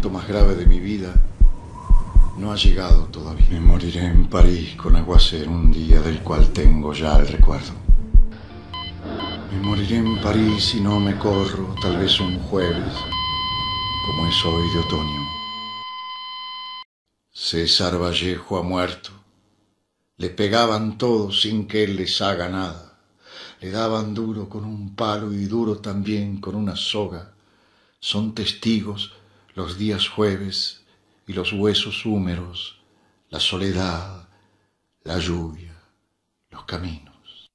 momento más grave de mi vida no ha llegado todavía. Me moriré en París con aguacero un día del cual tengo ya el recuerdo. Me moriré en París si no me corro, tal vez un jueves, como es hoy de otoño. César Vallejo ha muerto. Le pegaban todos sin que él les haga nada. Le daban duro con un palo y duro también con una soga. Son testigos los días jueves y los huesos húmeros, la soledad, la lluvia, los caminos.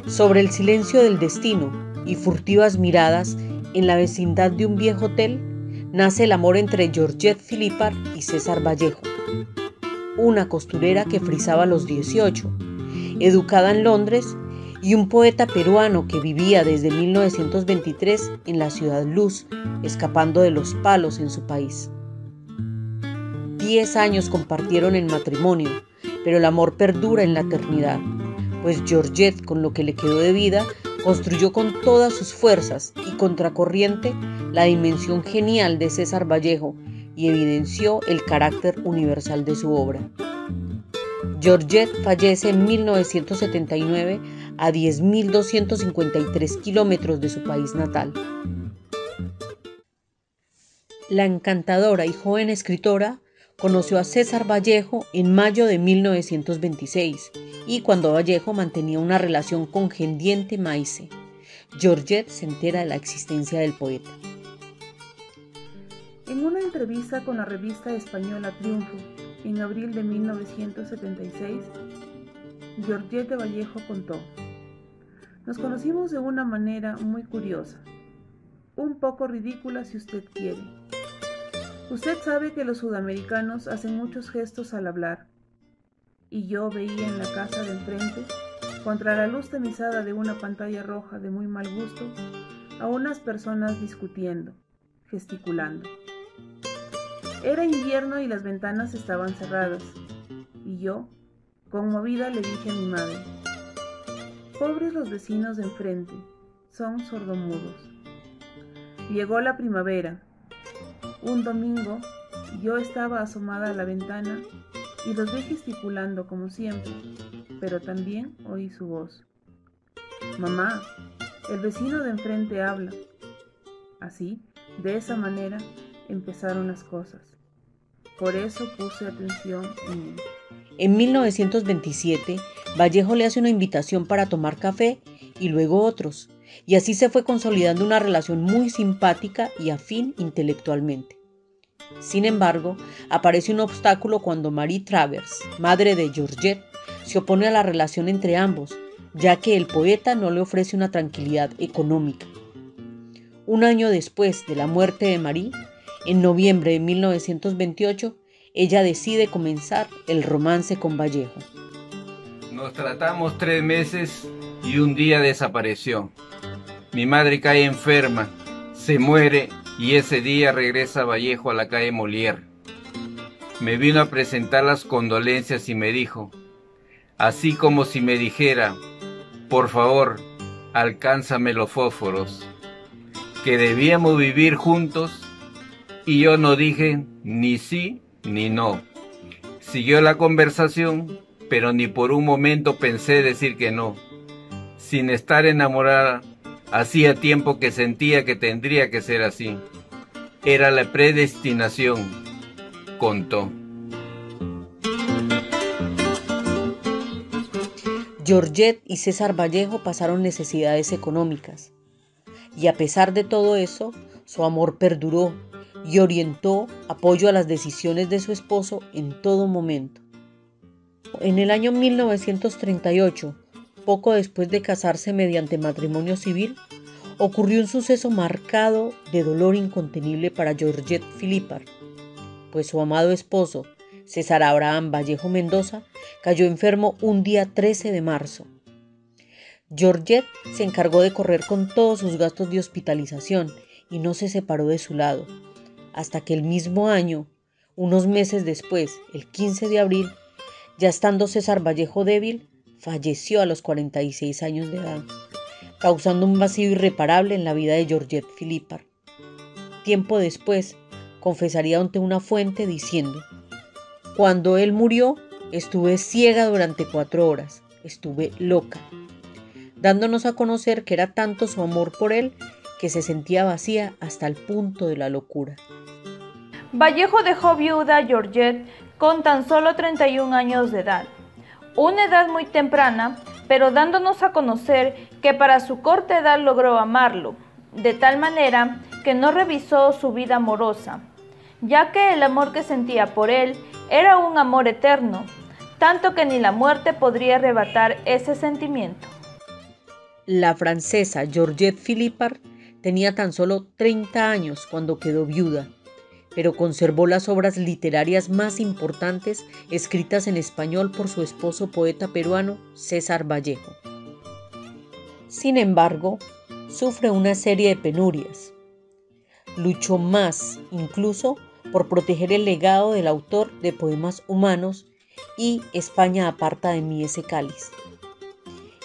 Sobre el silencio del destino y furtivas miradas en la vecindad de un viejo hotel, nace el amor entre Georgette Philippard y César Vallejo, una costurera que frisaba a los 18, educada en Londres, y un poeta peruano que vivía desde 1923 en la ciudad Luz, escapando de los palos en su país. 10 años compartieron en matrimonio, pero el amor perdura en la eternidad, pues Georgette, con lo que le quedó de vida, construyó con todas sus fuerzas y contracorriente la dimensión genial de César Vallejo y evidenció el carácter universal de su obra. Georgette fallece en 1979 a 10.253 kilómetros de su país natal. La encantadora y joven escritora conoció a César Vallejo en mayo de 1926 y cuando Vallejo mantenía una relación con Gendiente Maíce, Georgette se entera de la existencia del poeta. En una entrevista con la revista española Triunfo, en abril de 1976, Georgette de Vallejo contó: "Nos conocimos de una manera muy curiosa, un poco ridícula si usted quiere. Usted sabe que los sudamericanos hacen muchos gestos al hablar, y yo veía en la casa del frente, contra la luz tamizada de una pantalla roja de muy mal gusto, a unas personas discutiendo, gesticulando. Era invierno y las ventanas estaban cerradas, y yo, conmovida, le dije a mi madre: pobres los vecinos de enfrente, son sordomudos. Llegó la primavera. Un domingo, yo estaba asomada a la ventana y los vi gesticulando como siempre, pero también oí su voz: mamá, el vecino de enfrente habla. Así, de esa manera, empezaron las cosas. Por eso puse atención en él". En 1927, Vallejo le hace una invitación para tomar café y luego otros, y así se fue consolidando una relación muy simpática y afín intelectualmente. Sin embargo, aparece un obstáculo cuando Marie Travers, madre de Georgette, se opone a la relación entre ambos, ya que el poeta no le ofrece una tranquilidad económica. Un año después de la muerte de Marie, en noviembre de 1928, ella decide comenzar el romance con Vallejo. Nos tratamos 3 meses y un día desapareció. Mi madre cae enferma, se muere y ese día regresa Vallejo a la calle Molière. Me vino a presentar las condolencias y me dijo, así como si me dijera, por favor, alcánzame los fósforos, que debíamos vivir juntos, y yo no dije ni sí ni no. Siguió la conversación, pero ni por un momento pensé decir que no. Sin estar enamorada, hacía tiempo que sentía que tendría que ser así. Era la predestinación, contó. Georgette y César Vallejo pasaron necesidades económicas, y a pesar de todo eso, su amor perduró y orientó apoyo a las decisiones de su esposo en todo momento. En el año 1938, poco después de casarse mediante matrimonio civil, ocurrió un suceso marcado de dolor incontenible para Georgette Philippard, pues su amado esposo, César Abraham Vallejo Mendoza, cayó enfermo un día 13 de marzo. Georgette se encargó de correr con todos sus gastos de hospitalización y no se separó de su lado, hasta que el mismo año, unos meses después, el 15 de abril, ya estando César Vallejo débil, falleció a los 46 años de edad, causando un vacío irreparable en la vida de Georgette Philippard. Tiempo después, confesaría ante una fuente diciendo: cuando él murió, estuve ciega durante 4 horas, estuve loca, dándonos a conocer que era tanto su amor por él que se sentía vacía hasta el punto de la locura. Vallejo dejó viuda a Georgette con tan solo 31 años de edad, una edad muy temprana, pero dándonos a conocer que para su corta edad logró amarlo, de tal manera que no revisó su vida amorosa, ya que el amor que sentía por él era un amor eterno, tanto que ni la muerte podría arrebatar ese sentimiento. La francesa Georgette Philippard tenía tan solo 30 años cuando quedó viuda, pero conservó las obras literarias más importantes escritas en español por su esposo poeta peruano César Vallejo. Sin embargo, sufre una serie de penurias. Luchó más, incluso, por proteger el legado del autor de Poemas Humanos y España aparta de mí ese cáliz,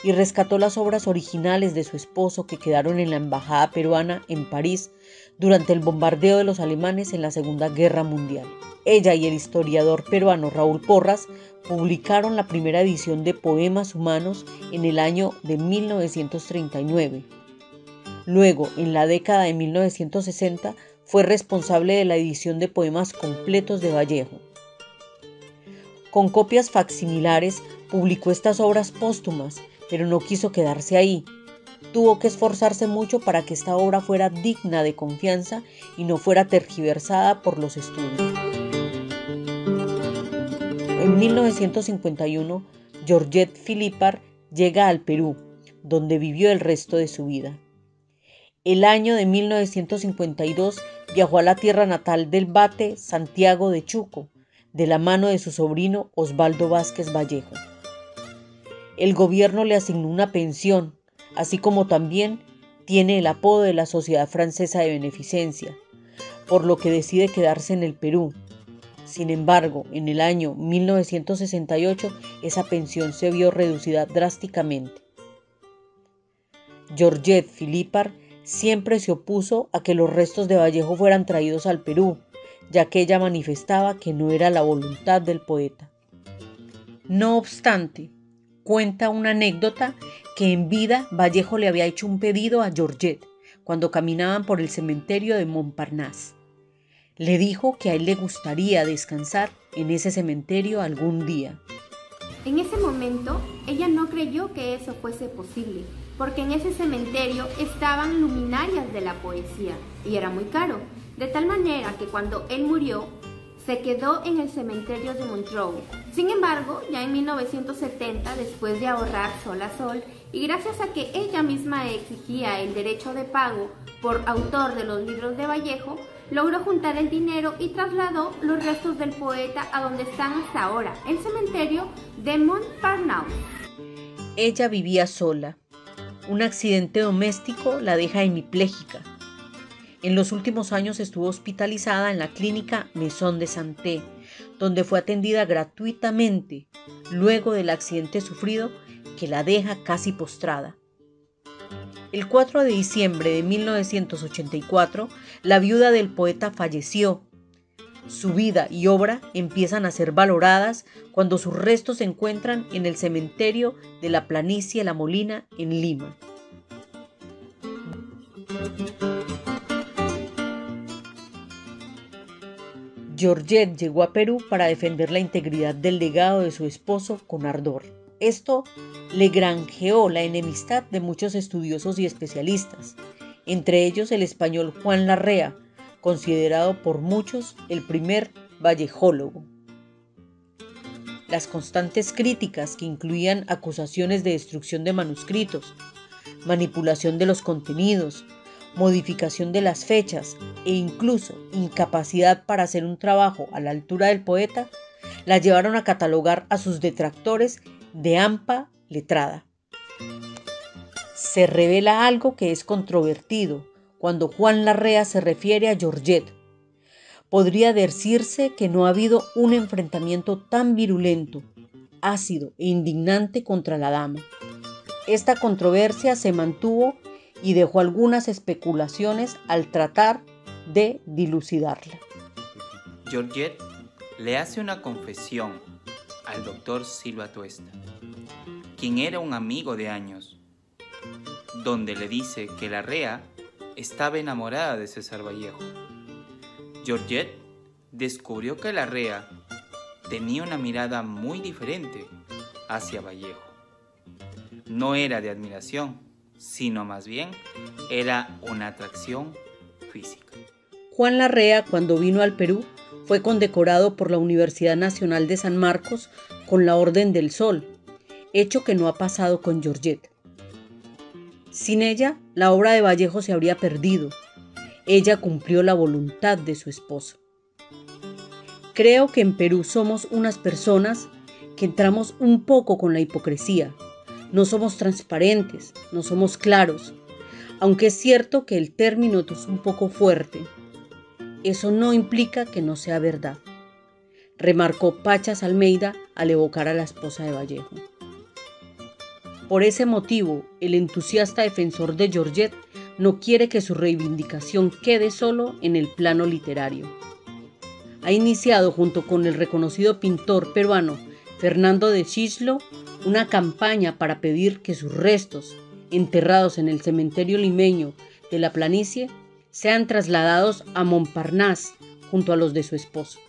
y rescató las obras originales de su esposo que quedaron en la embajada peruana en París durante el bombardeo de los alemanes en la Segunda Guerra Mundial. Ella y el historiador peruano Raúl Porras publicaron la primera edición de Poemas Humanos en el año de 1939. Luego, en la década de 1960, fue responsable de la edición de poemas completos de Vallejo. Con copias facsimilares publicó estas obras póstumas, pero no quiso quedarse ahí. Tuvo que esforzarse mucho para que esta obra fuera digna de confianza y no fuera tergiversada por los estudios. En 1951, Georgette Philippard llega al Perú, donde vivió el resto de su vida. El año de 1952 viajó a la tierra natal del Bate, Santiago de Chuco, de la mano de su sobrino Osvaldo Vázquez Vallejo. El gobierno le asignó una pensión, así como también tiene el apodo de la Sociedad Francesa de Beneficencia, por lo que decide quedarse en el Perú. Sin embargo, en el año 1968 esa pensión se vio reducida drásticamente. Georgette Philippard siempre se opuso a que los restos de Vallejo fueran traídos al Perú, ya que ella manifestaba que no era la voluntad del poeta. No obstante, cuenta una anécdota que en vida Vallejo le había hecho un pedido a Georgette cuando caminaban por el cementerio de Montparnasse. Le dijo que a él le gustaría descansar en ese cementerio algún día. En ese momento, ella no creyó que eso fuese posible, porque en ese cementerio estaban luminarias de la poesía y era muy caro, de tal manera que cuando él murió, se quedó en el cementerio de Montreux. Sin embargo, ya en 1970, después de ahorrar sol a sol, y gracias a que ella misma exigía el derecho de pago por autor de los libros de Vallejo, logró juntar el dinero y trasladó los restos del poeta a donde están hasta ahora, el cementerio de Montparnasse. Ella vivía sola. Un accidente doméstico la deja hemipléjica. En los últimos años estuvo hospitalizada en la clínica Maison de Santé, donde fue atendida gratuitamente luego del accidente sufrido que la deja casi postrada. El 4 de diciembre de 1984, la viuda del poeta falleció. Su vida y obra empiezan a ser valoradas cuando sus restos se encuentran en el cementerio de la Planicie La Molina en Lima. Georgette llegó a Perú para defender la integridad del legado de su esposo con ardor. Esto le granjeó la enemistad de muchos estudiosos y especialistas, entre ellos el español Juan Larrea, considerado por muchos el primer vallejólogo. Las constantes críticas, que incluían acusaciones de destrucción de manuscritos, manipulación de los contenidos, modificación de las fechas e incluso incapacidad para hacer un trabajo a la altura del poeta, la llevaron a catalogar a sus detractores de hampa letrada. Se revela algo que es controvertido cuando Juan Larrea se refiere a Georgette. podría decirse que no ha habido un enfrentamiento tan virulento, ácido e indignante contra la dama. Esta controversia se mantuvo y dejó algunas especulaciones al tratar de dilucidarla. Georgette le hace una confesión al doctor Silva Tuesta, quien era un amigo de años, donde le dice que Larrea estaba enamorada de César Vallejo. Georgette descubrió que Larrea tenía una mirada muy diferente hacia Vallejo. No era de admiración, sino más bien era una atracción física. Juan Larrea, cuando vino al Perú, fue condecorado por la Universidad Nacional de San Marcos con la Orden del Sol, hecho que no ha pasado con Georgette. Sin ella, la obra de Vallejo se habría perdido. Ella cumplió la voluntad de su esposo. Creo que en Perú somos unas personas que entramos un poco con la hipocresía. No somos transparentes, no somos claros, aunque es cierto que el término es un poco fuerte. Eso no implica que no sea verdad, remarcó Pachas Almeida al evocar a la esposa de Vallejo. Por ese motivo, el entusiasta defensor de Georgette no quiere que su reivindicación quede solo en el plano literario. Ha iniciado junto con el reconocido pintor peruano Fernando de Chislo una campaña para pedir que sus restos, enterrados en el cementerio limeño de la Planicie, sean trasladados a Montparnasse junto a los de su esposo.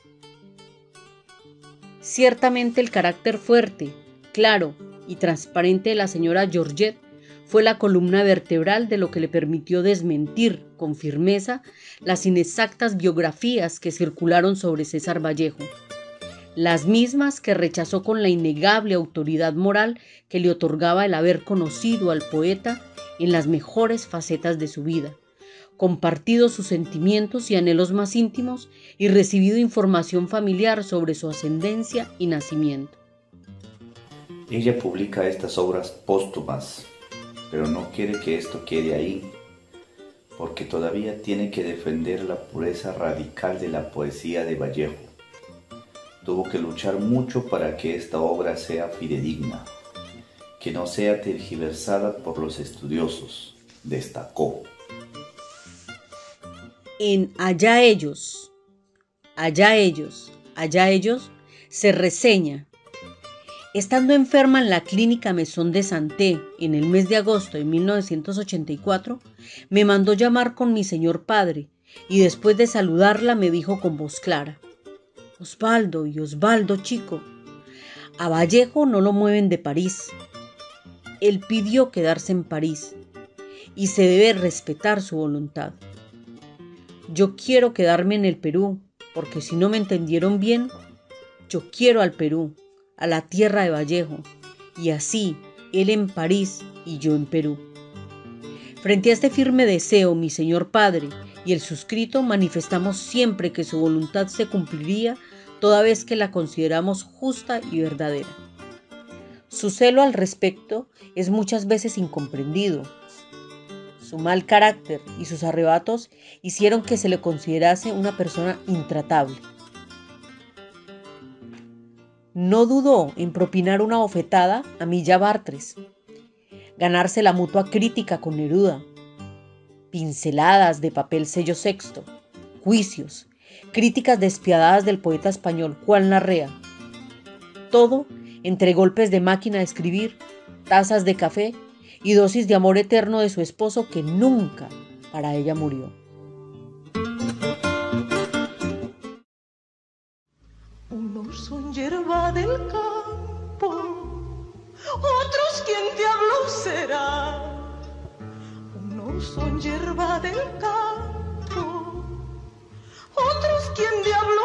Ciertamente el carácter fuerte, claro y transparente de la señora Georgette fue la columna vertebral de lo que le permitió desmentir con firmeza las inexactas biografías que circularon sobre César Vallejo, las mismas que rechazó con la innegable autoridad moral que le otorgaba el haber conocido al poeta en las mejores facetas de su vida, compartido sus sentimientos y anhelos más íntimos y recibido información familiar sobre su ascendencia y nacimiento. Ella publica estas obras póstumas, pero no quiere que esto quede ahí, porque todavía tiene que defender la pureza radical de la poesía de Vallejo. Tuvo que luchar mucho para que esta obra sea fidedigna, que no sea tergiversada por los estudiosos, destacó. En Allá ellos, allá ellos, allá ellos, se reseña: estando enferma en la clínica Maison de Santé en el mes de agosto de 1984, me mandó llamar con mi señor padre y después de saludarla me dijo con voz clara: Osvaldo y Osvaldo chico, a Vallejo no lo mueven de París. Él pidió quedarse en París y se debe respetar su voluntad. Yo quiero quedarme en el Perú, porque si no me entendieron bien, yo quiero al Perú, a la tierra de Vallejo, y así, él en París y yo en Perú. Frente a este firme deseo, mi señor padre y el suscrito manifestamos siempre que su voluntad se cumpliría toda vez que la consideramos justa y verdadera. Su celo al respecto es muchas veces incomprendido. Su mal carácter y sus arrebatos hicieron que se le considerase una persona intratable. No dudó en propinar una bofetada a Milla Bartres, ganarse la mutua crítica con Neruda, pinceladas de papel sello sexto, juicios, críticas despiadadas del poeta español Juan Larrea. Todo entre golpes de máquina de escribir, tazas de café y dosis de amor eterno de su esposo que nunca para ella murió. Unos son hierba del campo, otros quien diablo será. Unos son hierba del campo, otros quien diablo